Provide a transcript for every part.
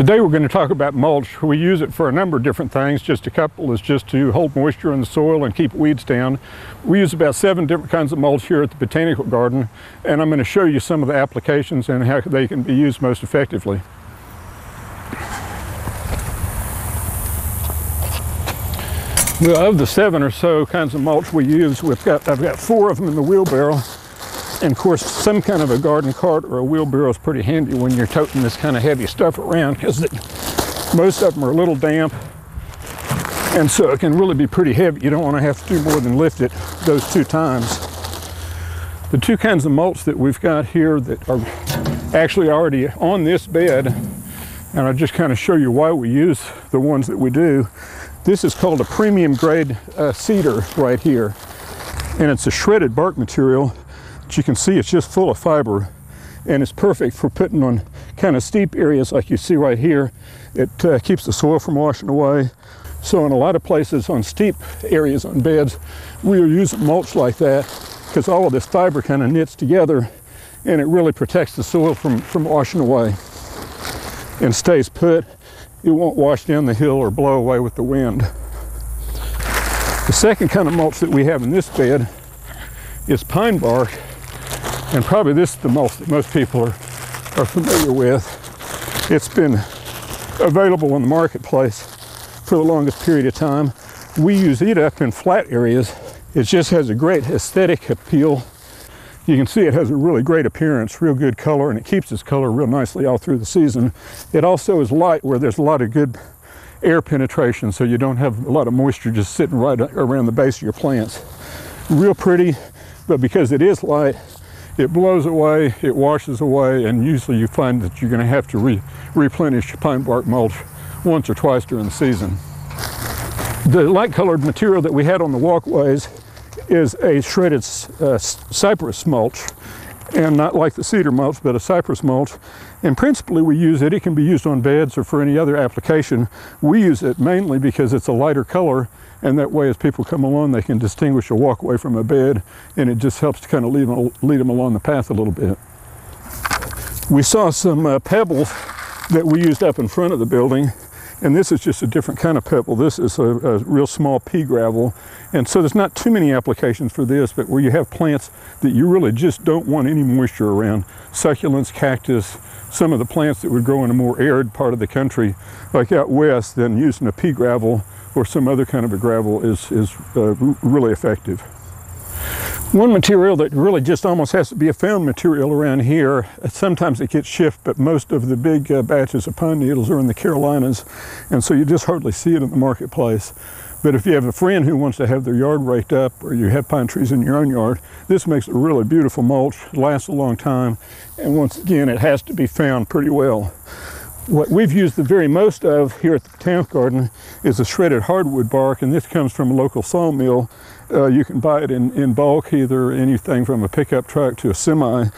Today we're going to talk about mulch. We use it for a number of different things. Just a couple is just to hold moisture in the soil and keep weeds down. We use about 7 different kinds of mulch here at the Botanical Garden, and I'm going to show you some of the applications and how they can be used most effectively. Well, of the 7 or so kinds of mulch we use, I've got 4 of them in the wheelbarrow. And of course, some kind of a garden cart or a wheelbarrow is pretty handy when you're toting this kind of heavy stuff around, because most of them are a little damp, and so it can really be pretty heavy. You don't want to have to do more than lift it those 2 times. The 2 kinds of mulch that we've got here that are actually already on this bed, and I'll just kind of show you why we use the ones that we do. This is called a premium grade cedar right here, and it's a shredded bark material. But you can see it's just full of fiber, and it's perfect for putting on kind of steep areas like you see right here. It keeps the soil from washing away. So in a lot of places on steep areas on beds, we are using mulch like that because all of this fiber kind of knits together, and it really protects the soil from washing away and stays put. It won't wash down the hill or blow away with the wind. The second kind of mulch that we have in this bed is pine bark. And probably this is the mulch that most people are familiar with. It's been available in the marketplace for the longest period of time. We use it up in flat areas. It just has a great aesthetic appeal. You can see it has a really great appearance, real good color, and it keeps its color real nicely all through the season. It also is light, where there's a lot of good air penetration, so you don't have a lot of moisture just sitting right around the base of your plants. Real pretty, but because it is light, it blows away, it washes away, and usually you find that you're going to have to replenish your pine bark mulch once or twice during the season. The light colored material that we had on the walkways is a shredded cypress mulch, and not like the cedar mulch, but a cypress mulch. And principally we use it. It can be used on beds or for any other application. We use it mainly because it's a lighter color, and that way as people come along they can distinguish a walkway from a bed, and it just helps to kind of lead them along the path a little bit. We saw some pebbles that we used up in front of the building, and this is just a different kind of pebble. This is a real small pea gravel, and so there's not too many applications for this, but where you have plants that you really just don't want any moisture around, succulents, cactus, some of the plants that would grow in a more arid part of the country, like out west, then using a pea gravel or some other kind of a gravel is really effective. One material that really just almost has to be a found material around here, sometimes it gets shipped, but most of the big batches of pine needles are in the Carolinas, and so you just hardly see it in the marketplace. But if you have a friend who wants to have their yard raked up, or you have pine trees in your own yard, this makes a really beautiful mulch. It lasts a long time, and once again, it has to be found pretty well. What we've used the very most of here at the Botanical Garden is a shredded hardwood bark, and this comes from a local sawmill. You can buy it in bulk, either anything from a pickup truck to a semi,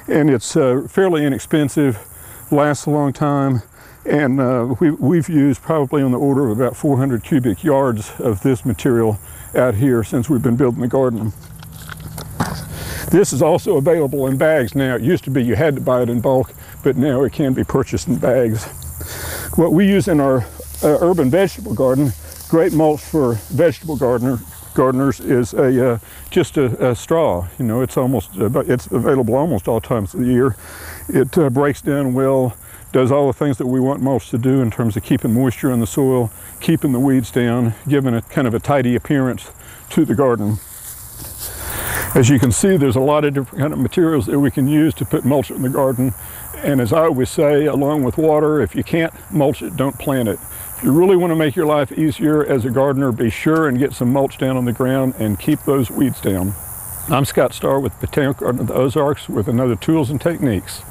and it's fairly inexpensive, lasts a long time, and we've used probably on the order of about 400 cubic yards of this material out here since we've been building the garden. This is also available in bags now. It used to be you had to buy it in bulk, but now it can be purchased in bags. What we use in our urban vegetable garden, great mulch for vegetable gardeners, is just a straw. You know, it's available almost all times of the year. It breaks down well, does all the things that we want mulch to do in terms of keeping moisture in the soil, keeping the weeds down, giving it kind of a tidy appearance to the garden. As you can see, there's a lot of different kind of materials that we can use to put mulch in the garden. And as I always say, along with water, if you can't mulch it, don't plant it. If you really want to make your life easier as a gardener, be sure and get some mulch down on the ground and keep those weeds down. I'm Starr with Botanical Garden of the Ozarks with another Tools and Techniques.